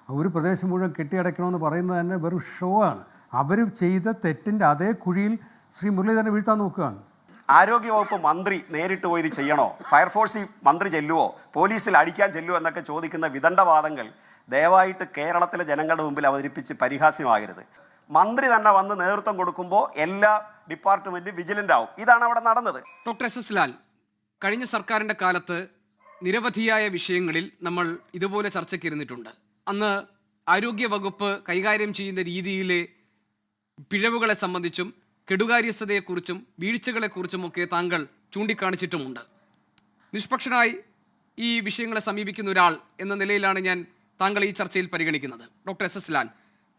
ഒരു പ്രദേശം മുഴുവൻ കെട്ടിയടയ്ക്കണമെന്ന് പറയുന്നത് തന്നെ വെറും ഷോ ആണ്. അവർ ചെയ്ത തെറ്റിൻ്റെ അതേ കുഴിയിൽ ശ്രീ മുരളീധരനെ വീഴ്ത്താൻ നോക്കുകയാണ്. ആരോഗ്യവകുപ്പ് മന്ത്രി നേരിട്ട് പോയി ഇത് ചെയ്യണോ, ഫയർഫോഴ്സിൽ മന്ത്രി ചെല്ലുവോ, പോലീസിൽ അടിക്കാൻ ചെല്ലുവോ എന്നൊക്കെ ചോദിക്കുന്ന വിദണ്ഡവാദങ്ങൾ ദയവായിട്ട് കേരളത്തിലെ ജനങ്ങളുടെ മുമ്പിൽ അവതരിപ്പിച്ച് പരിഹാസ്യമാകരുത്. മന്ത്രി തന്നെ വന്ന് നേതൃത്വം കൊടുക്കുമ്പോൾ എല്ലാ ഡിപ്പാർട്ട്മെന്റും വിജിലൻ്റ് ആവും. ഇതാണ് അവിടെ നടന്നത്. ഡോക്ടർ എസ് എസ് ലാൽ, കഴിഞ്ഞ സർക്കാരിൻ്റെ കാലത്ത് നിരവധിയായ വിഷയങ്ങളിൽ നമ്മൾ ഇതുപോലെ ചർച്ചയ്ക്ക് ഇരുന്നിട്ടുണ്ട്. അന്ന് ആരോഗ്യവകുപ്പ് കൈകാര്യം ചെയ്യുന്ന രീതിയിലെ പിഴവുകളെ സംബന്ധിച്ചും കെടുകാര്യസ്ഥതയെക്കുറിച്ചും വീഴ്ചകളെക്കുറിച്ചുമൊക്കെ താങ്കൾ ചൂണ്ടിക്കാണിച്ചിട്ടുമുണ്ട്. നിഷ്പക്ഷനായി ഈ വിഷയങ്ങളെ സമീപിക്കുന്ന ഒരാൾ എന്ന നിലയിലാണ് ഞാൻ താങ്കൾ ഈ ചർച്ചയിൽ പരിഗണിക്കുന്നത്. ഡോക്ടർ എസ് എസ് ലാൽ,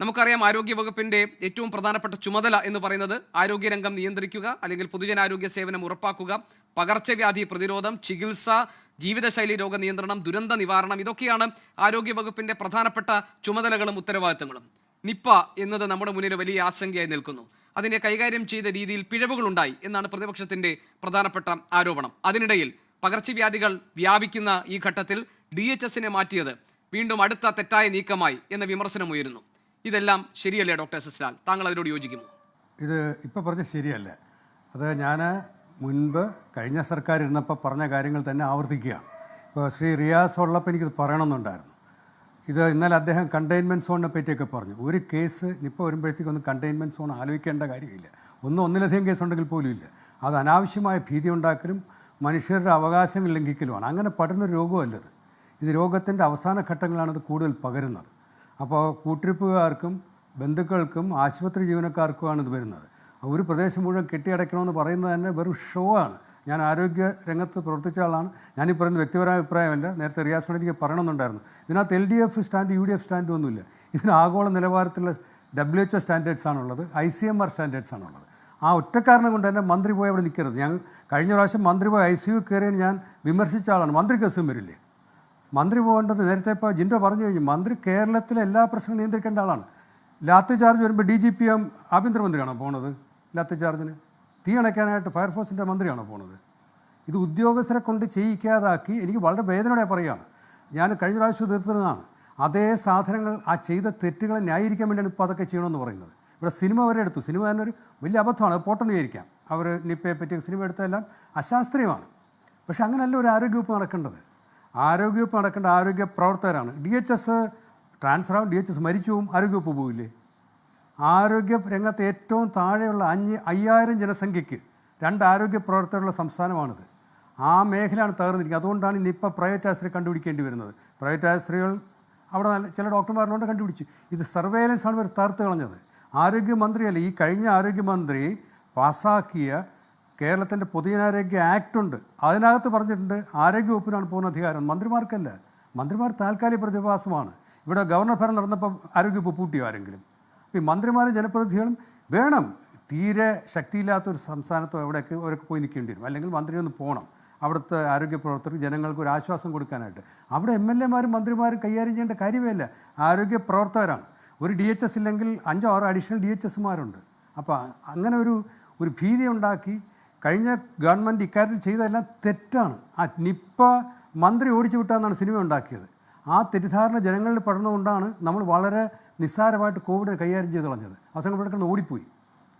നമുക്കറിയാം ആരോഗ്യവകുപ്പിൻ്റെ ഏറ്റവും പ്രധാനപ്പെട്ട ചുമതല എന്ന് പറയുന്നത് ആരോഗ്യരംഗം നിയന്ത്രിക്കുക, അല്ലെങ്കിൽ പൊതുജനാരോഗ്യ സേവനം ഉറപ്പാക്കുക, പകർച്ചവ്യാധി പ്രതിരോധം, ചികിത്സ, ജീവിതശൈലി രോഗ നിയന്ത്രണം, ദുരന്ത നിവാരണം, ഇതൊക്കെയാണ് ആരോഗ്യവകുപ്പിൻ്റെ പ്രധാനപ്പെട്ട ചുമതലകളും ഉത്തരവാദിത്തങ്ങളും. നിപ്പ എന്നത് നമ്മുടെ മുന്നിൽ വലിയ ആശങ്കയായി നിൽക്കുന്നു. അതിനെ കൈകാര്യം ചെയ്ത രീതിയിൽ പിഴവുകളുണ്ടായി എന്നാണ് പ്രതിപക്ഷത്തിൻ്റെ പ്രധാനപ്പെട്ട ആരോപണം. അതിനിടയിൽ പകർച്ചവ്യാധികൾ വ്യാപിക്കുന്ന ഈ ഘട്ടത്തിൽ DHSനെ മാറ്റിയത് വീണ്ടും അടുത്ത തെറ്റായ നീക്കമായി എന്ന വിമർശനം ഉയരുന്നു. ഇതെല്ലാം ശരിയല്ലേ ഡോക്ടർ എസ് എസ് ലാൽ? താങ്കൾ അതിനോട് യോജിക്കുമോ? ഇത് ഇപ്പോൾ പറഞ്ഞത് ശരിയല്ല. അത് ഞാൻ മുൻപ് കഴിഞ്ഞ സർക്കാർ ഇരുന്നപ്പോൾ പറഞ്ഞ കാര്യങ്ങൾ തന്നെ ആവർത്തിക്കുകയാണ്. ഇപ്പോൾ ശ്രീ റിയാസ് ഉള്ളപ്പോൾ എനിക്കിത് പറയണമെന്നുണ്ടായിരുന്നു. ഇത് ഇന്നലെ അദ്ദേഹം കണ്ടെയ്ൻമെൻറ്റ് സോണിനെ പറ്റിയൊക്കെ പറഞ്ഞു. ഒരു കേസ് ഇപ്പോൾ വരുമ്പോഴത്തേക്കൊന്നും കണ്ടെയ്ൻമെൻറ്റ് സോൺ ആലോചിക്കേണ്ട കാര്യമില്ല. ഒന്നിലധികം കേസ് ഉണ്ടെങ്കിൽ പോലും ഇല്ല. അത് അനാവശ്യമായ ഭീതി ഉണ്ടാക്കലും മനുഷ്യരുടെ അവകാശങ്ങൾ ലംഘിക്കലുമാണ്. അങ്ങനെ പടരുന്ന രോഗമല്ലത്. ഇത് രോഗത്തിൻ്റെ അവസാന ഘട്ടങ്ങളാണിത് കൂടുതൽ പകരുന്നത്. അപ്പോൾ കൂട്ടിരിപ്പുകാർക്കും ബന്ധുക്കൾക്കും ആശുപത്രി ജീവനക്കാർക്കുമാണ് ഇത് വരുന്നത്. ഒരു പ്രദേശം മുഴുവൻ കെട്ടിയടയ്ക്കണമെന്ന് പറയുന്നത് തന്നെ വെറും ഷോ ആണ്. ഞാൻ ആരോഗ്യ രംഗത്ത് പ്രവർത്തിച്ച ആളാണ്. ഞാനീ പറയുന്ന വ്യക്തിപരമായ അഭിപ്രായമല്ല. നേരത്തെ റിയാസിനോട് എനിക്ക് പറയണമെന്നുണ്ടായിരുന്നു. ഇതിനകത്ത് LDF സ്റ്റാൻഡ് UDF സ്റ്റാൻഡ് ഒന്നുമില്ല. ഇതിന് ആഗോള നിലവാരത്തിലുള്ള WHO സ്റ്റാൻഡേർഡ്സാണുള്ളത്, ICMR സ്റ്റാൻഡേർഡ്സാണുള്ളത്. ആ ഒറ്റക്കാരണം കൊണ്ട് തന്നെ മന്ത്രി പോയി അവിടെ നിൽക്കരുത്. ഞാൻ കഴിഞ്ഞ പ്രാവശ്യം മന്ത്രി പോയി ICU കയറിയതിന് ഞാൻ വിമർശിച്ച ആളാണ്. മന്ത്രിക്ക് അസുഖം വരില്ലേ? മന്ത്രി പോകേണ്ടത് നേരത്തെ ഇപ്പോൾ ജിൻഡോ പറഞ്ഞു കഴിഞ്ഞു. മന്ത്രി കേരളത്തിലെ എല്ലാ പ്രശ്നങ്ങളും നിയന്ത്രിക്കേണ്ട ആളാണ്. ലാത്തി ചാർജ് വരുമ്പോൾ DGP ആഭ്യന്തരമന്ത്രിയാണോ പോണത്? ലാത്തി ചാർജിന് തീ അണയ്ക്കാനായിട്ട് ഫയർഫോഴ്സിൻ്റെ മന്ത്രിയാണോ പോണത്? ഇത് ഉദ്യോഗസ്ഥരെ കൊണ്ട് ചെയ്യിക്കാതാക്കി. എനിക്ക് വളരെ വേദനയോടെ പറയുകയാണ്. ഞാൻ കഴിഞ്ഞ പ്രാവശ്യം തീർത്തിരുന്നതാണ്. അതേ സാധനങ്ങൾ ആ ചെയ്ത തെറ്റുകളെ ന്യായീകരിക്കാൻ വേണ്ടിയാണ് ഇപ്പോൾ അതൊക്കെ ചെയ്യണമെന്ന് പറയുന്നത്. ഇവിടെ സിനിമ വരെ എടുത്തു. സിനിമ തന്നെ ഒരു വലിയ അബദ്ധമാണ്. അത് പോട്ടെന്ന് വിചാരിക്കാം. അവർ നിപ്പയെ പറ്റി സിനിമ എടുത്തതെല്ലാം അശാസ്ത്രീയമാണ്. പക്ഷെ അങ്ങനെയല്ല ഒരു ആരോഗ്യവകുപ്പ് നടക്കേണ്ടത്. ആരോഗ്യവകുപ്പ് നടക്കേണ്ട ആരോഗ്യ പ്രവർത്തകരാണ്. DHS ട്രാൻസ്ഫർ ആവും, DHS മരിച്ചു പോവും, ആരോഗ്യവകുപ്പ് പോവില്ലേ? ആരോഗ്യ രംഗത്ത് ഏറ്റവും താഴെയുള്ള 5000 ജനസംഖ്യയ്ക്ക് 2 ആരോഗ്യ പ്രവർത്തകരുള്ള സംസ്ഥാനമാണിത്. ആ മേഖലയാണ് തകർന്നിരിക്കുന്നത്. അതുകൊണ്ടാണ് നിപ്പ പ്രൈവറ്റ് ആശുപത്രി കണ്ടുപിടിക്കേണ്ടി വരുന്നത്. പ്രൈവറ്റ് ആശുപത്രികൾ അവിടെ ചില ഡോക്ടർമാരിലുണ്ട് കണ്ടുപിടിച്ചു. ഇത് സർവേലൻസാണ് ഇവർ തകർത്ത് കളഞ്ഞത്. ആരോഗ്യമന്ത്രിയല്ല, ഈ കഴിഞ്ഞ ആരോഗ്യമന്ത്രി പാസ്സാക്കിയ കേരളത്തിൻ്റെ പൊതുജനാരോഗ്യ ആക്ട് ഉണ്ട്. അതിനകത്ത് പറഞ്ഞിട്ടുണ്ട് ആരോഗ്യവകുപ്പിനാണ് പൂർണ്ണ അധികാരം, മന്ത്രിമാർക്കല്ല. മന്ത്രിമാർ താൽക്കാലിക പ്രതിഭാസമാണ്. ഇവിടെ ഗവർണർ ഭരണം നടന്നപ്പോൾ ആരോഗ്യവകുപ്പ് പൂട്ടിയോ ആരെങ്കിലും? അപ്പോൾ ഈ മന്ത്രിമാരും ജനപ്രതിനിധികളും വേണം. തീരെ ശക്തിയില്ലാത്തൊരു സംസ്ഥാനത്തോ എവിടെയൊക്കെ അവരൊക്കെ പോയി നിൽക്കേണ്ടി വരും. അല്ലെങ്കിൽ മന്ത്രി ഒന്ന് പോകണം അവിടുത്തെ ആരോഗ്യ പ്രവർത്തകർക്ക്, ജനങ്ങൾക്ക് ഒരു ആശ്വാസം കൊടുക്കാനായിട്ട്. അവിടെ MLA മാരും മന്ത്രിമാരും കൈകാര്യം ചെയ്യേണ്ട കാര്യമേ ഇല്ല. ആരോഗ്യ പ്രവർത്തകരാണ്. ഒരു DHS ഇല്ലെങ്കിൽ 5-6 അഡീഷണൽ DHSമാരുണ്ട്. അപ്പോൾ അങ്ങനെ ഒരു ഭീതി ഉണ്ടാക്കി കഴിഞ്ഞ ഗവൺമെൻറ് ഇക്കാര്യത്തിൽ ചെയ്തതെല്ലാം തെറ്റാണ്. ആ നിപ്പ മന്ത്രി ഓടിച്ചു വിട്ടാന്നാണ് സിനിമ ഉണ്ടാക്കിയത്. ആ തെറ്റിദ്ധാരണ ജനങ്ങളിൽ പടർന്നുകൊണ്ടാണ് നമ്മൾ വളരെ നിസ്സാരമായിട്ട് കോവിഡ് കൈകാര്യം ചെയ്ത് കളഞ്ഞത്. അവസരം കിടക്കുന്നത് ഓടിപ്പോയി.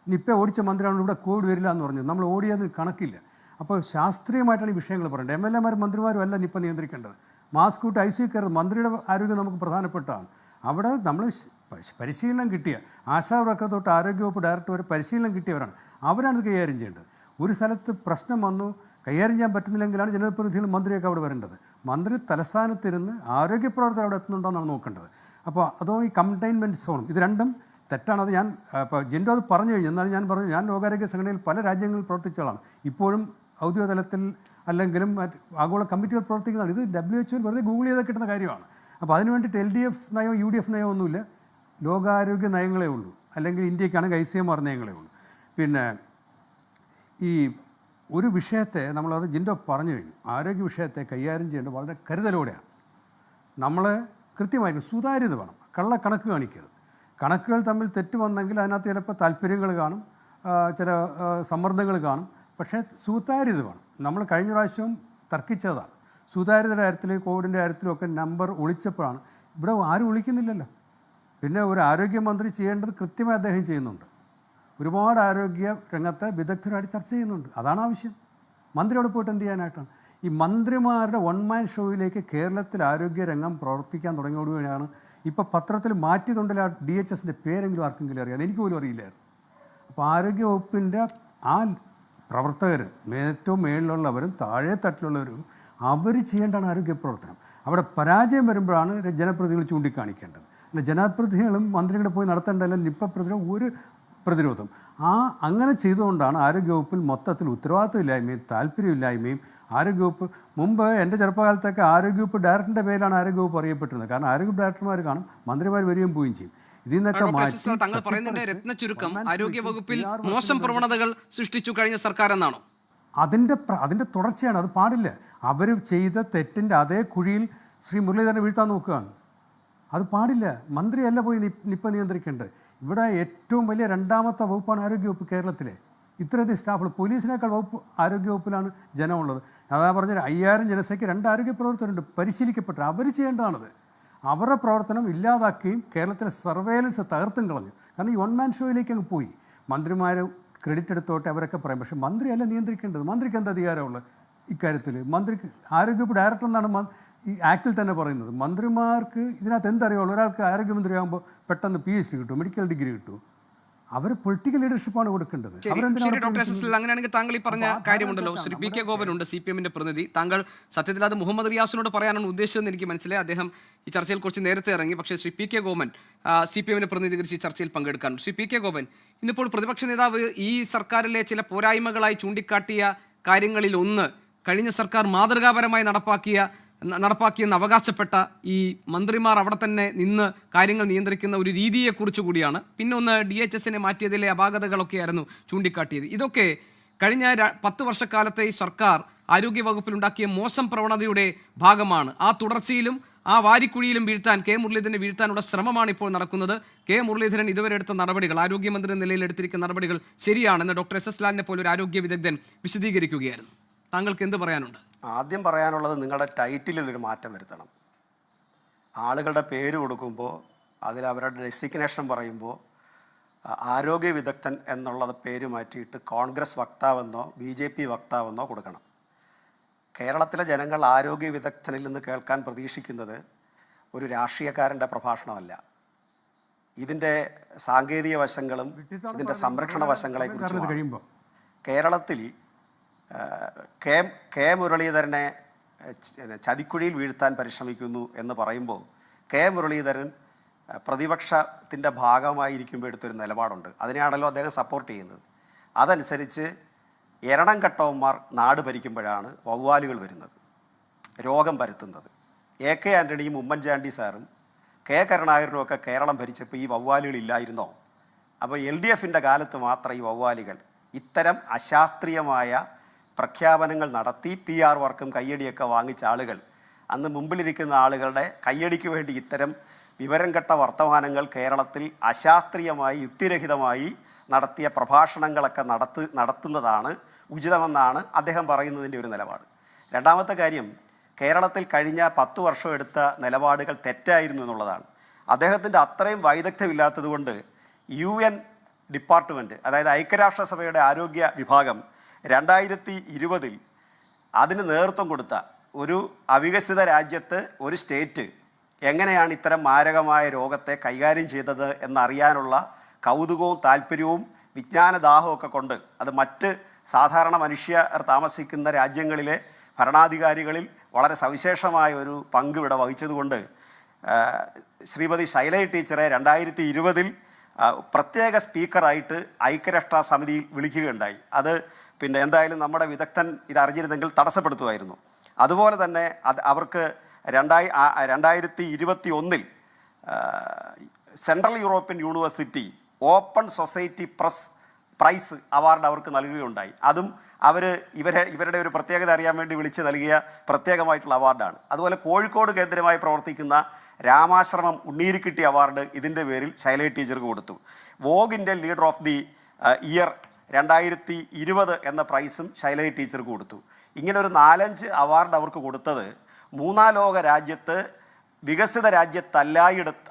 നിപ്പ ഓടിച്ച മന്ത്രിയാണ് ഇവിടെ കോവിഡ് വരില്ല എന്ന് പറഞ്ഞത്. നമ്മൾ ഓടിയതിന് കണക്കില്ല. അപ്പോൾ ശാസ്ത്രീയമായിട്ടാണ് ഈ വിഷയങ്ങൾ പറയേണ്ടത്. MLA മാരും മന്ത്രിമാരും അല്ല നിപ്പ നിയന്ത്രിക്കേണ്ടത്. മാസ്ക് ഇട്ട് ICU കയറുന്നത് മന്ത്രിയുടെ ആരോഗ്യം നമുക്ക് പ്രധാനപ്പെട്ടതാണ്. അവിടെ നമ്മൾ പരിശീലനം കിട്ടിയ ആശാവർക്കർ തൊട്ട് ആരോഗ്യവകുപ്പ് ഡയറക്ടർ വരെ പരിശീലനം കിട്ടിയവരാണ്. അവരാണ് ഇത് കൈകാര്യം ചെയ്യേണ്ടത്. ഒരു സ്ഥലത്ത് പ്രശ്നം വന്നു കൈകാര്യം ചെയ്യാൻ പറ്റുന്നില്ലെങ്കിലാണ് ജനപ്രതിനിധികളും മന്ത്രിയൊക്കെ അവിടെ വരേണ്ടത്. മന്ത്രി തലസ്ഥാനത്തിരുന്ന് ആരോഗ്യ പ്രവർത്തകർ അവിടെ എത്തുന്നുണ്ടോ എന്നാണ് നോക്കേണ്ടത്. അപ്പോൾ അതോ ഈ കണ്ടെയ്ൻമെൻറ്റ് സോണും ഇത് രണ്ടും തെറ്റാണ്. അത് ഞാൻ ഇപ്പോൾ ജിൻഡോ അത് പറഞ്ഞു കഴിഞ്ഞു. എന്നാലും ഞാൻ പറഞ്ഞു, ഞാൻ ലോകാരോഗ്യ സംഘടനയിൽ പല രാജ്യങ്ങളിൽ പ്രവർത്തിച്ച ആളാണ്. ഇപ്പോഴും ഔദ്യോഗിക തലത്തിൽ അല്ലെങ്കിലും ആഗോള കമ്മിറ്റികൾ പ്രവർത്തിക്കുന്നതാണ്. ഇത് WHO വെറുതെ ഗൂഗിൾ ചെയ്താൽ കിട്ടുന്ന കാര്യമാണ്. അപ്പോൾ അതിന് വേണ്ടിയിട്ട് LDF നയമോ UDF നയമോ ഒന്നുമില്ല. ലോകാരോഗ്യ നയങ്ങളേ ഉള്ളൂ. അല്ലെങ്കിൽ ഇന്ത്യക്കാണെങ്കിൽ ICMR നയങ്ങളേ ഉള്ളൂ. പിന്നെ ഈ ഒരു വിഷയത്തെ നമ്മളത് ജിൻഡോ പറഞ്ഞു കഴിഞ്ഞു. ആരോഗ്യ വിഷയത്തെ കൈകാര്യം ചെയ്യേണ്ടത് വളരെ കരുതലോടെയാണ്. നമ്മൾ കൃത്യമായിരിക്കും, സുതാര്യത വേണം. കള്ളക്കണക്ക് കാണിക്കരുത്. കണക്കുകൾ തമ്മിൽ തെറ്റ് വന്നെങ്കിൽ അതിനകത്ത് ചിലപ്പോൾ താല്പര്യങ്ങൾ കാണും, ചില സമ്മർദ്ദങ്ങൾ കാണും. പക്ഷേ സുതാര്യത വേണം. നമ്മൾ കഴിഞ്ഞ പ്രാവശ്യവും തർക്കിച്ചതാണ്. സുതാര്യതയുടെ കാര്യത്തിൽ കോവിഡിൻ്റെ കാര്യത്തിലുമൊക്കെ നമ്പർ ഒളിച്ചപ്പോഴാണ് ഇവിടെ ആരും വിളിക്കുന്നില്ലല്ലോ. പിന്നെ ഒരു ആരോഗ്യമന്ത്രി ചെയ്യേണ്ടത് കൃത്യമായി അദ്ദേഹം ചെയ്യുന്നുണ്ട്. ഒരുപാട് ആരോഗ്യ രംഗത്തെ വിദഗ്ധരായിട്ട് ചർച്ച ചെയ്യുന്നുണ്ട്. അതാണ് ആവശ്യം. മന്ത്രിയോട് പോയിട്ട് എന്ത് ചെയ്യാനായിട്ടാണ്? ഈ മന്ത്രിമാരുടെ വൺ മാൻ ഷോയിലേക്ക് കേരളത്തിൽ ആരോഗ്യരംഗം പ്രവർത്തിക്കാൻ തുടങ്ങിയോടുകൂടിയാണ് ഇപ്പോൾ പത്രത്തിൽ മാറ്റിയതുകൊണ്ടില്ല DHSൻ്റെ പേരെങ്കിലും ആർക്കെങ്കിലും അറിയാം. എനിക്ക് പോലും അറിയില്ലായിരുന്നു. അപ്പോൾ ആരോഗ്യവകുപ്പിൻ്റെ ആ പ്രവർത്തകർ, ഏറ്റവും മേളിലുള്ളവരും താഴെ തട്ടിലുള്ളവരും, അവർ ചെയ്യേണ്ടതാണ് ആരോഗ്യ പ്രവർത്തനം. അവിടെ പരാജയം വരുമ്പോഴാണ് ജനപ്രതിനിധികൾ ചൂണ്ടിക്കാണിക്കേണ്ടത്. അല്ല, ജനപ്രതിനിധികളും മന്ത്രികളെ പോയി നടത്തേണ്ടതല്ല നിപ്പ പ്രതിരോധം ഒരു പ്രതിരോധം. അങ്ങനെ ചെയ്തുകൊണ്ടാണ് ആരോഗ്യവകുപ്പിൽ മൊത്തത്തിൽ ഉത്തരവാദിത്തമില്ലായ്മയും താല്പര്യമില്ലായ്മയും. ആരോഗ്യവകുപ്പ് മുമ്പ് എൻ്റെ ചെറുപ്പകാലത്തൊക്കെ ആരോഗ്യവകുപ്പ് ഡയറക്ടറിൻ്റെ പേരിലാണ് ആരോഗ്യവകുപ്പ് അറിയപ്പെട്ടിരുന്നത്. കാരണം ആരോഗ്യവകുപ്പ് ഡയറക്ടർമാർ കാണും, മന്ത്രിമാർ വരികയും പോവുകയും ചെയ്യും. ഇതിൽ നിന്നൊക്കെ മാറ്റി താങ്കൾ പറയുന്നതിന്റെ രത്ന ചുരുക്കം ആരോഗ്യ വകുപ്പിൽ മോശം പ്രവണതകൾ സൃഷ്ടിച്ചു കഴിഞ്ഞ സർക്കാർ എന്നാണോ? അതിൻ്റെ തുടർച്ചയാണ്. അത് പാടില്ല. അവർ ചെയ്ത തെറ്റിൻ്റെ അതേ കുഴിയിൽ ശ്രീ മുരളീധരനെ വീഴ്ത്താൻ നോക്കുകയാണ്. അത് പാടില്ല. മന്ത്രിയല്ല പോയി നിപ്പ നിയന്ത്രിക്കേണ്ടത്. ഇവിടെ ഏറ്റവും വലിയ രണ്ടാമത്തെ വകുപ്പാണ് ആരോഗ്യവകുപ്പ് കേരളത്തിലെ. ഇത്രയധികം സ്റ്റാഫുകൾ, പോലീസിനേക്കാൾ വകുപ്പ് ആരോഗ്യവകുപ്പിലാണ് ജനമുള്ളത്. അതാ പറഞ്ഞാൽ 5000 ജനസംഖ്യ 2 ആരോഗ്യ പ്രവർത്തകരുണ്ട് പരിശീലിക്കപ്പെട്ട. അവർ ചെയ്യേണ്ടതാണത്. അവരുടെ പ്രവർത്തനം ഇല്ലാതാക്കുകയും കേരളത്തിലെ സർവേലൻസ് തകർത്തും കളഞ്ഞു. കാരണം ഈ വൺ മാൻ ഷോയിലേക്ക് അങ്ങ് പോയി. മന്ത്രിമാർ ക്രെഡിറ്റ് എടുത്തോട്ടെ അവരൊക്കെ പറയും, പക്ഷേ മന്ത്രിയല്ല നിയന്ത്രിക്കേണ്ടത്. മന്ത്രിക്ക് എന്ത് അധികാരമുള്ളത് ഇക്കാര്യത്തിൽ? മന്ത്രിക്ക് ആരോഗ്യവകുപ്പ് ഡയറക്ടർ എന്നാണ് ഈ ആക്ടിൽ തന്നെ പറയുന്നത്. മന്ത്രിമാർക്ക് ഇതിനകത്ത് എന്തറിയുള്ളൂ? ഒരാൾക്ക് ആരോഗ്യമന്ത്രിയാകുമ്പോൾ പെട്ടെന്ന് PhD കിട്ടും, മെഡിക്കൽ ഡിഗ്രി കിട്ടും. അവർ പൊളിറ്റിക്കൽ ലീഡർഷിപ്പാണ് കൊടുക്കേണ്ടത്. ഡോക്ടർ എസ് എസ് അങ്ങനെയാണെങ്കിൽ താങ്കൾ ഈ പറഞ്ഞ കാര്യമുണ്ടല്ലോ, ശ്രീ PK ഗോപൻ ഉണ്ട്, CPM-ന്റെ പ്രതിനിധി. താങ്കൾ സത്യത്തിൽ അത് മുഹമ്മദ് റിയാസിനോട് പറയാനാണ് ഉദ്ദേശിച്ചതെന്ന് എനിക്ക് മനസ്സിലായി. അദ്ദേഹം ഈ ചർച്ചയിൽ കുറച്ച് നേരത്തെ ഇറങ്ങി. പക്ഷേ ശ്രീ PK ഗോപൻ CPM-നെ പ്രതിനിധീകരിച്ച് ഈ ചർച്ചയിൽ പങ്കെടുക്കാനുണ്ട്. ശ്രീ PK ഗോപൻ, ഇന്നിപ്പോൾ പ്രതിപക്ഷ നേതാവ് ഈ സർക്കാരിലെ ചില പോരായ്മകളായി ചൂണ്ടിക്കാട്ടിയ കാര്യങ്ങളിൽ ഒന്ന്, കഴിഞ്ഞ സർക്കാർ മാതൃകാപരമായി നടപ്പാക്കിയെന്ന് അവകാശപ്പെട്ട ഈ മന്ത്രിമാർ അവിടെ തന്നെ നിന്ന് കാര്യങ്ങൾ നിയന്ത്രിക്കുന്ന ഒരു രീതിയെക്കുറിച്ച് കൂടിയാണ്. പിന്നെ ഒന്ന് DHSനെ മാറ്റിയതിലെ അപാകതകളൊക്കെയായിരുന്നു ചൂണ്ടിക്കാട്ടിയത്. ഇതൊക്കെ കഴിഞ്ഞ 10 വർഷക്കാലത്തെ ഈ സർക്കാർ ആരോഗ്യവകുപ്പിലുണ്ടാക്കിയ മോശം പ്രവണതയുടെ ഭാഗമാണ്. ആ തുടർച്ചയിലും ആ വാരിക്കുഴിയിലും വീഴ്ത്താൻ മുരളീധരനെ വീഴ്ത്താനുള്ള ശ്രമമാണ് ഇപ്പോൾ നടക്കുന്നത്. മുരളീധരൻ ഇതുവരെ എടുത്ത നടപടികൾ, ആരോഗ്യമന്ത്രി എന്ന നിലയിൽ എടുത്തിരിക്കുന്ന നടപടികൾ ശരിയാണെന്ന് ഡോക്ടർ എസ് ലാലിനെ പോലെ ഒരു ആരോഗ്യ വിദഗ്ധൻ വിശദീകരിക്കുകയായിരുന്നു. താങ്കൾക്ക് എന്ത് പറയാനുണ്ട്? ആദ്യം പറയാനുള്ളത്, നിങ്ങളുടെ ടൈറ്റിലൊരു മാറ്റം വരുത്തണം. ആളുകളുടെ പേര് കൊടുക്കുമ്പോൾ അതിൽ അവരുടെ ഡെസിഗ്നേഷൻ പറയുമ്പോൾ ആരോഗ്യ വിദഗ്ധൻ എന്നുള്ളത് പേര് മാറ്റിയിട്ട് കോൺഗ്രസ് വക്താവെന്നോ BJP വക്താവെന്നോ കൊടുക്കണം. കേരളത്തിലെ ജനങ്ങൾ ആരോഗ്യ വിദഗ്ധനിൽ നിന്ന് കേൾക്കാൻ പ്രതീക്ഷിക്കുന്നത് ഒരു രാഷ്ട്രീയക്കാരൻ്റെ പ്രഭാഷണമല്ല. ഇതിൻ്റെ സാങ്കേതിക വശങ്ങളും ഇതിൻ്റെ സംരക്ഷണ വശങ്ങളെക്കുറിച്ചും കേരളത്തിൽ മുരളീധരനെ ചതിക്കുഴിയിൽ വീഴ്ത്താൻ പരിശ്രമിക്കുന്നു എന്ന് പറയുമ്പോൾ മുരളീധരൻ പ്രതിപക്ഷത്തിൻ്റെ ഭാഗമായിരിക്കുമ്പോൾ എടുത്തൊരു നിലപാടുണ്ട്. അതിനെയാണല്ലോ അദ്ദേഹം സപ്പോർട്ട് ചെയ്യുന്നത്. അതനുസരിച്ച് എരണം കെട്ടവന്മാർ നാട് ഭരിക്കുമ്പോഴാണ് വവ്വാലുകൾ വരുന്നത്, രോഗം പരത്തുന്നത്. AK ആൻ്റണിയും ഉമ്മൻചാണ്ടി സാറും കരുണാകരനും ഒക്കെ കേരളം ഭരിച്ചപ്പോൾ ഈ വവ്വാലുകൾ ഇല്ലായിരുന്നോ? അപ്പോൾ LDFൻ്റെ കാലത്ത് മാത്രം ഈ വവ്വാലുകൾ ഇത്തരം അശാസ്ത്രീയമായ പ്രഖ്യാപനങ്ങൾ നടത്തി PR വർക്കും കയ്യടിയൊക്കെ വാങ്ങിച്ച ആളുകൾ, അന്ന് മുമ്പിലിരിക്കുന്ന ആളുകളുടെ കയ്യടിക്ക് വേണ്ടി ഇത്തരം വിവരം കെട്ട വർത്തമാനങ്ങൾ കേരളത്തിൽ അശാസ്ത്രീയമായി യുക്തിരഹിതമായി നടത്തിയ പ്രഭാഷണങ്ങളൊക്കെ നടത്തുന്നതാണ് ഉചിതമെന്നാണ് അദ്ദേഹം പറയുന്നതിൻ്റെ ഒരു നിലപാട്. രണ്ടാമത്തെ കാര്യം, കേരളത്തിൽ കഴിഞ്ഞ 10 വർഷം എടുത്ത നിലപാടുകൾ തെറ്റായിരുന്നു എന്നുള്ളതാണ്. അദ്ദേഹത്തിൻ്റെ അത്രയും വൈദഗ്ധ്യമില്ലാത്തതുകൊണ്ട് UN ഡിപ്പാർട്ട്മെൻറ്റ്, അതായത് ഐക്യരാഷ്ട്രസഭയുടെ ആരോഗ്യ വിഭാഗം 2020 അതിന് നേതൃത്വം കൊടുത്ത ഒരു അവികസിത രാജ്യത്ത് ഒരു സ്റ്റേറ്റ് എങ്ങനെയാണ് ഇത്തരം മാരകമായ രോഗത്തെ കൈകാര്യം ചെയ്തത് എന്നറിയാനുള്ള കൗതുകവും താല്പര്യവും വിജ്ഞാനദാഹവും ഒക്കെ കൊണ്ട് അത് മറ്റ് സാധാരണ മനുഷ്യർ താമസിക്കുന്ന രാജ്യങ്ങളിലെ ഭരണാധികാരികളിൽ വളരെ സവിശേഷമായ ഒരു പങ്ക് ഇവിടെ വഹിച്ചതുകൊണ്ട് ശ്രീമതി ശൈലജ ടീച്ചറെ 2020 പ്രത്യേക സ്പീക്കറായിട്ട് ഐക്യരാഷ്ട്ര സമിതിയിൽ വിളിക്കുകയുണ്ടായി. അത് പിന്നെ എന്തായാലും നമ്മുടെ വിദഗ്ധൻ ഇതറിഞ്ഞിരുന്നെങ്കിൽ തടസ്സപ്പെടുത്തുമായിരുന്നു. അതുപോലെ തന്നെ അവർക്ക് 2021 central European university open society prize award അവർക്ക് നൽകുകയുണ്ടായി. അതും ഇവരുടെ ഒരു പ്രത്യേകത അറിയാൻ വേണ്ടി വിളിച്ച് നൽകിയ പ്രത്യേകമായിട്ടുള്ള അവാർഡാണ്. അതുപോലെ കോഴിക്കോട് കേന്ദ്രമായി പ്രവർത്തിക്കുന്ന രാമാശ്രമം ഉണ്ണീരിക്കിട്ടി അവാർഡ് ഇതിൻ്റെ പേരിൽ ശൈലജ ടീച്ചർക്ക് കൊടുത്തു. വോഗിൻ്റെ ലീഡർ ഓഫ് ദി ഇയർ 2020 എന്ന പ്രൈസും ശൈലജ ടീച്ചർക്ക് കൊടുത്തു. ഇങ്ങനെ ഒരു 4-5 അവാർഡ് അവർക്ക് കൊടുത്തത് മൂന്നാം ലോക രാജ്യത്ത് വികസിത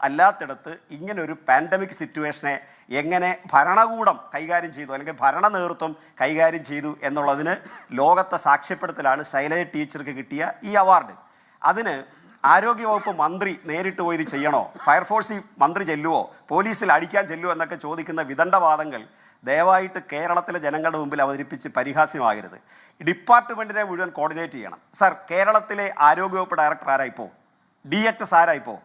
അല്ലാത്തിടത്ത് ഇങ്ങനൊരു പാൻഡമിക് സിറ്റുവേഷനെ എങ്ങനെ ഭരണകൂടം കൈകാര്യം ചെയ്തു അല്ലെങ്കിൽ ഭരണ നേതൃത്വം കൈകാര്യം ചെയ്തു എന്നുള്ളതിന് ലോകത്തെ സാക്ഷ്യപ്പെടുത്തലാണ് ശൈലജ ടീച്ചർക്ക് കിട്ടിയ ഈ അവാർഡ്. അതിന് ആരോഗ്യവകുപ്പ് മന്ത്രി നേരിട്ട് പോയി ഇത് ചെയ്യണോ, ഫയർഫോഴ്സിൽ മന്ത്രി ചെല്ലുവോ, പോലീസിൽ അടിക്കാൻ ചെല്ലുവോ എന്നൊക്കെ ചോദിക്കുന്ന വിദണ്ഡവാദങ്ങൾ ദയവായിട്ട് കേരളത്തിലെ ജനങ്ങളുടെ മുമ്പിൽ അവതരിപ്പിച്ച് പരിഹാസ്യമാകരുത്. ഡിപ്പാർട്ട്മെൻറ്റിനെ മുഴുവൻ കോർഡിനേറ്റ് ചെയ്യണം. സർ, കേരളത്തിലെ ആരോഗ്യവകുപ്പ് ഡയറക്ടർ ആരായിപ്പോ? DHS ആരായിപ്പോ?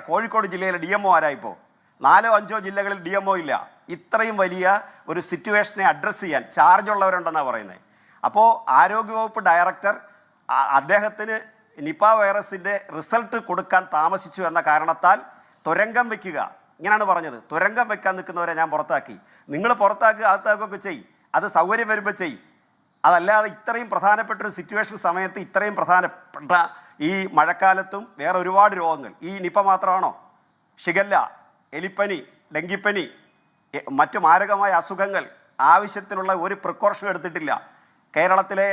കോഴിക്കോട് ജില്ലയിലെ DMO ആരായിപ്പോ? 4-5 ജില്ലകളിൽ DMO ഇല്ല. ഇത്രയും വലിയ ഒരു സിറ്റുവേഷനെ അഡ്രസ്സ് ചെയ്യാൻ ചാർജ് ഉള്ളവരുണ്ടെന്നാണ് പറയുന്നത്. അപ്പോൾ ആരോഗ്യവകുപ്പ് ഡയറക്ടർ അദ്ദേഹത്തിന് നിപ വൈറസിൻ്റെ റിസൾട്ട് കൊടുക്കാൻ താമസിച്ചു എന്ന കാരണത്താൽ തുരങ്കം വയ്ക്കുക, ഇങ്ങനെയാണ് പറഞ്ഞത്. തുരങ്കം വെക്കാൻ നിൽക്കുന്നവരെ ഞാൻ പുറത്താക്കി. നിങ്ങൾ പുറത്താക്കുക, അകത്താക്കുകയൊക്കെ ചെയ്യും, അത് സൗകര്യം വരുമ്പോൾ ചെയ്യും. അതല്ലാതെ ഇത്രയും പ്രധാനപ്പെട്ടൊരു സിറ്റുവേഷൻ സമയത്ത് ഇത്രയും പ്രധാനപ്പെട്ട ഈ മഴക്കാലത്തും വേറെ ഒരുപാട് രോഗങ്ങൾ, ഈ നിപ മാത്രമാണോ? ഷിഗല്ല, എലിപ്പനി, ഡെങ്കിപ്പനി, മറ്റു മാരകമായ അസുഖങ്ങൾ, ആവശ്യത്തിനുള്ള ഒരു പ്രിക്കോഷൻ എടുത്തിട്ടില്ല. കേരളത്തിലെ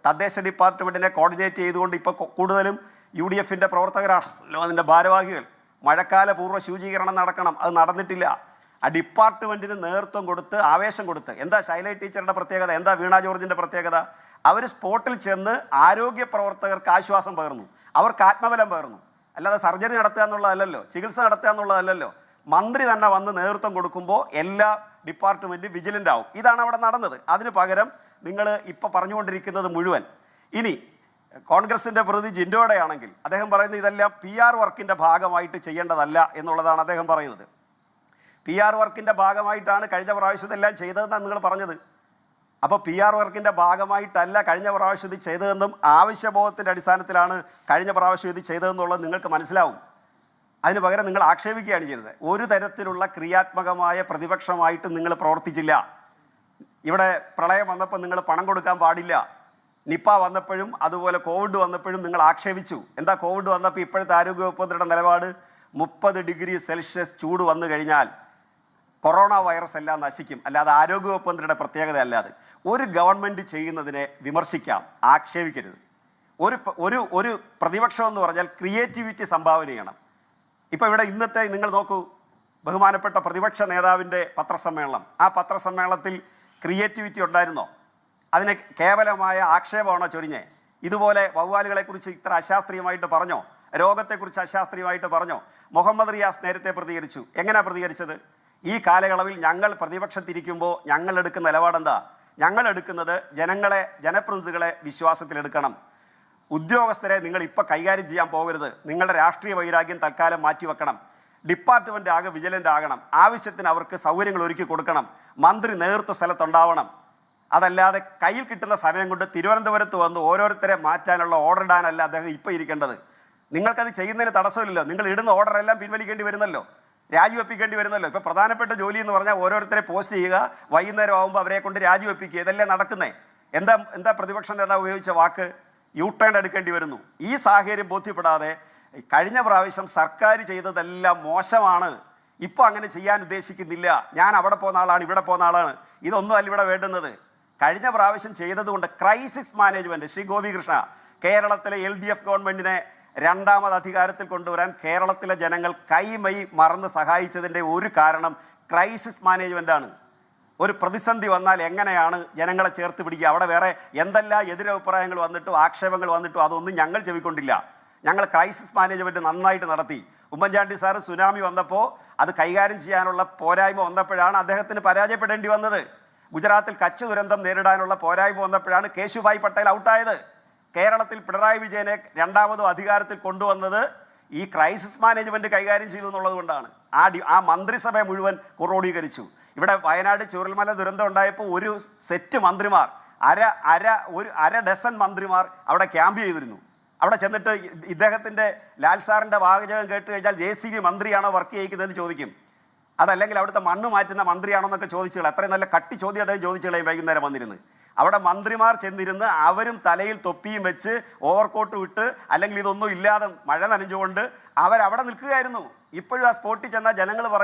തദ്ദേശ ഡിപ്പാർട്ട്മെൻറ്റിനെ കോർഡിനേറ്റ് ചെയ്തുകൊണ്ട് ഇപ്പോൾ കൂടുതലും UDFൻ്റെ പ്രവർത്തകരാണല്ലോ അതിൻ്റെ ഭാരവാഹികൾ. മഴക്കാല പൂർവ്വ ശുചീകരണം നടക്കണം, അത് നടന്നിട്ടില്ല. ആ ഡിപ്പാർട്ട്മെൻറ്റിന് നേതൃത്വം കൊടുത്ത് ആവേശം കൊടുത്ത്, എന്താ ശൈലജ ടീച്ചറുടെ പ്രത്യേകത, എന്താ വീണ ജോർജിൻ്റെ പ്രത്യേകത? അവർ സ്പോട്ടിൽ ചെന്ന് ആരോഗ്യ പ്രവർത്തകർക്ക് ആശ്വാസം പകർന്നു, അവർക്ക് ആത്മബലം പകർന്നു. അല്ലാതെ സർജറി നടത്തുക എന്നുള്ളതല്ലല്ലോ, ചികിത്സ നടത്തുക എന്നുള്ളതല്ലല്ലോ. മന്ത്രി തന്നെ വന്ന് നേതൃത്വം കൊടുക്കുമ്പോൾ എല്ലാ ഡിപ്പാർട്ട്മെൻറ്റും വിജിലൻ്റ് ആവും. ഇതാണ് അവിടെ നടന്നത്. അതിന് പകരം നിങ്ങൾ ഇപ്പോൾ പറഞ്ഞുകൊണ്ടിരിക്കുന്നത് മുഴുവൻ. ഇനി കോൺഗ്രസിൻ്റെ പ്രതി ജിൻഡോയുടെ ആണെങ്കിൽ അദ്ദേഹം പറയുന്നത് ഇതെല്ലാം PR വർക്കിൻ്റെ ഭാഗമായിട്ട് ചെയ്യേണ്ടതല്ല എന്നുള്ളതാണ് അദ്ദേഹം പറയുന്നത്. PR വർക്കിൻ്റെ ഭാഗമായിട്ടാണ് കഴിഞ്ഞ പ്രാവശ്യത്തെല്ലാം ചെയ്തതെന്നാണ് നിങ്ങൾ പറഞ്ഞത്. അപ്പോൾ PR വർക്കിൻ്റെ ഭാഗമായിട്ടല്ല കഴിഞ്ഞ പ്രാവശ്യം ഇത് ചെയ്തതെന്നും ആവശ്യബോധത്തിൻ്റെ അടിസ്ഥാനത്തിലാണ് കഴിഞ്ഞ പ്രാവശ്യം ഇത് ചെയ്തതെന്നുള്ളത് നിങ്ങൾക്ക് മനസ്സിലാവും. അതിന് പകരം നിങ്ങൾ ആക്ഷേപിക്കുകയാണ് ചെയ്തത്. ഒരു തരത്തിലുള്ള ക്രിയാത്മകമായ പ്രതിപക്ഷമായിട്ട് നിങ്ങൾ പ്രവർത്തിച്ചില്ല. ഇവിടെ പ്രളയം വന്നപ്പോൾ നിങ്ങൾ പണം കൊടുക്കാൻ പാടില്ല. നിപ വന്നപ്പോഴും അതുപോലെ കോവിഡ് വന്നപ്പോഴും നിങ്ങൾ ആക്ഷേപിച്ചു. എന്താ കോവിഡ് വന്നപ്പോൾ ഇപ്പോഴത്തെ ആരോഗ്യവകുപ്പിൻ്റെ നിലപാട്? 30 ഡിഗ്രി സെൽഷ്യസ് ചൂട് വന്നു കഴിഞ്ഞാൽ കൊറോണ വൈറസ് എല്ലാം നശിക്കും, അല്ലാതെ ആരോഗ്യവകുപ്പിൻ്റെ പ്രത്യേകത അല്ലാതെ. ഒരു ഗവൺമെൻറ് ചെയ്യുന്നതിനെ വിമർശിക്കാം, ആക്ഷേപിക്കരുത്. ഒരു പ്രതിപക്ഷം എന്ന് പറഞ്ഞാൽ ക്രിയേറ്റിവിറ്റി സംഭാവന ചെയ്യണം. ഇപ്പോൾ ഇവിടെ ഇന്നത്തെ നിങ്ങൾ നോക്കൂ, ബഹുമാനപ്പെട്ട പ്രതിപക്ഷ നേതാവിൻ്റെ പത്രസമ്മേളനം, ആ പത്രസമ്മേളനത്തിൽ ക്രിയേറ്റിവിറ്റി ഉണ്ടായിരുന്നോ? അതിന് കേവലമായ ആക്ഷേപമാണോ ചൊരിഞ്ഞേ? ഇതുപോലെ വവ്വാലുകളെക്കുറിച്ച് ഇത്ര അശാസ്ത്രീയമായിട്ട് പറഞ്ഞോ? രോഗത്തെക്കുറിച്ച് അശാസ്ത്രീയമായിട്ട് പറഞ്ഞോ? മുഹമ്മദ് റിയാസ് നേരത്തെ പ്രതികരിച്ചു. എങ്ങനെയാണ് പ്രതികരിച്ചത്? ഈ കാലയളവിൽ ഞങ്ങൾ പ്രതിപക്ഷത്തിരിക്കുമ്പോൾ ഞങ്ങൾ എടുക്കുന്ന നിലപാടെന്താ? ഞങ്ങൾ എടുക്കുന്നത് ജനപ്രതിനിധികളെ വിശ്വാസത്തിലെടുക്കണം. ഉദ്യോഗസ്ഥരെ നിങ്ങൾ ഇപ്പോൾ കൈകാര്യം ചെയ്യാൻ പോകരുത്. നിങ്ങളുടെ രാഷ്ട്രീയ വൈരാഗ്യം തൽക്കാലം മാറ്റിവെക്കണം. ഡിപ്പാർട്ട്മെൻ്റ് ആകെ വിജിലൻ്റ് ആകണം. ആവശ്യത്തിന് അവർക്ക് സൗകര്യങ്ങൾ ഒരുക്കി കൊടുക്കണം. മന്ത്രി നേതൃത്വ സ്ഥലത്തുണ്ടാവണം. അതല്ലാതെ കയ്യിൽ കിട്ടുന്ന സമയം കൊണ്ട് തിരുവനന്തപുരത്ത് വന്ന് ഓരോരുത്തരെ മാറ്റാനുള്ള ഓർഡർ ഇടാനല്ല അദ്ദേഹം ഇപ്പോൾ ഇരിക്കേണ്ടത്. നിങ്ങൾക്കത് ചെയ്യുന്നതിന് തടസ്സമില്ലല്ലോ. നിങ്ങൾ ഇടുന്ന ഓർഡറെല്ലാം പിൻവലിക്കേണ്ടി വരുന്നല്ലോ, രാജിവെപ്പിക്കേണ്ടി വരുന്നല്ലോ. ഇപ്പോൾ പ്രധാനപ്പെട്ട ജോലി എന്ന് പറഞ്ഞാൽ ഓരോരുത്തരെ പോസ്റ്റ് ചെയ്യുക, വൈകുന്നേരം ആകുമ്പോൾ അവരെ കൊണ്ട് രാജിവെപ്പിക്കുക, ഇതല്ലേ നടക്കുന്നേ. എന്താ പ്രതിപക്ഷ നേതാവ് ഉപയോഗിച്ച വാക്ക്? U-ടേൺ എടുക്കേണ്ടി വരുന്നു. ഈ സാഹചര്യം ബോധ്യപ്പെടാതെ കഴിഞ്ഞ പ്രാവശ്യം സർക്കാർ ചെയ്തതെല്ലാം മോശമാണ്, ഇപ്പോൾ അങ്ങനെ ചെയ്യാൻ ഉദ്ദേശിക്കുന്നില്ല, ഞാൻ അവിടെ പോകുന്ന ആളാണ്, ഇവിടെ പോകുന്ന ആളാണ്, ഇതൊന്നും അല്ല ഇവിടെ വേണ്ടുന്നത്. കഴിഞ്ഞ പ്രാവശ്യം ചെയ്തതുകൊണ്ട് ക്രൈസിസ് മാനേജ്മെൻറ്റ്, ശ്രീ ഗോപികൃഷ്ണ, കേരളത്തിലെ LDF ഗവൺമെൻറ്റിനെ രണ്ടാമത് അധികാരത്തിൽ കൊണ്ടുവരാൻ കേരളത്തിലെ ജനങ്ങൾ കൈമൈ മറന്ന് സഹായിച്ചതിൻ്റെ ഒരു കാരണം ക്രൈസിസ് മാനേജ്മെൻറ്റാണ്. ഒരു പ്രതിസന്ധി വന്നാൽ എങ്ങനെയാണ് ജനങ്ങളെ ചേർത്ത് പിടിക്കുക? അവിടെ വേറെ എന്തെല്ലാം എതിരഭിപ്രായങ്ങൾ വന്നിട്ടും ആക്ഷേപങ്ങൾ വന്നിട്ടും അതൊന്നും ഞങ്ങൾ ചെവിക്കൊണ്ടില്ല. ഞങ്ങൾ ക്രൈസിസ് മാനേജ്മെൻറ്റ് നന്നായിട്ട് നടത്തി. ഉമ്മൻചാണ്ടി സാറ് സുനാമി വന്നപ്പോൾ അത് കൈകാര്യം ചെയ്യാനുള്ള പോരായ്മ വന്നപ്പോഴാണ് അദ്ദേഹത്തിന് പരാജയപ്പെടേണ്ടി വന്നത്. ഗുജറാത്തിൽ കച്ച് ദുരന്തം നേരിടാനുള്ള പോരായ്മ വന്നപ്പോഴാണ് കേശുഭായ് പട്ടേൽ ഔട്ടായത്. കേരളത്തിൽ പിണറായി വിജയനെ രണ്ടാമതും അധികാരത്തിൽ കൊണ്ടുവന്നത് ഈ ക്രൈസിസ് മാനേജ്മെൻറ്റ് കൈകാര്യം ചെയ്തു എന്നുള്ളത് കൊണ്ടാണ്. ആ മന്ത്രിസഭ മുഴുവൻ ക്രോഡീകരിച്ചു. ഇവിടെ വയനാട് ചൂരൽമല ദുരന്തം ഉണ്ടായപ്പോൾ ഒരു സെറ്റ് മന്ത്രിമാർ, അര ഡസൻ മന്ത്രിമാർ അവിടെ ക്യാമ്പ് ചെയ്തിരുന്നു. അവിടെ ചെന്നിട്ട് ഇദ്ദേഹത്തിൻ്റെ ലാൽ സാറിൻ്റെ വാചകം കേട്ട് കഴിഞ്ഞാൽ JCB മന്ത്രിയാണോ വർക്ക് ചെയ്യിക്കുന്നതെന്ന് ചോദിക്കും. അതല്ലെങ്കിൽ അവിടുത്തെ മണ്ണ് മാറ്റുന്ന മന്ത്രിയാണോ എന്നൊക്കെ ചോദിച്ചുകൾ. അത്രയും നല്ല കട്ടി ചോദ്യം അദ്ദേഹം ചോദിച്ചുകളെ വൈകുന്നേരം വന്നിരുന്നു. അവിടെ മന്ത്രിമാർ ചെന്നിരുന്ന് അവരും തലയിൽ തൊപ്പിയും വെച്ച് ഓവർകോട്ട് വിട്ട് അല്ലെങ്കിൽ ഇതൊന്നും ഇല്ലാതെ മഴ നനഞ്ഞുകൊണ്ട് അവരവിടെ നിൽക്കുകയായിരുന്നു. ഇപ്പോഴും ആ സ്പോട്ടിൽ ചെന്നാൽ ജനങ്ങൾ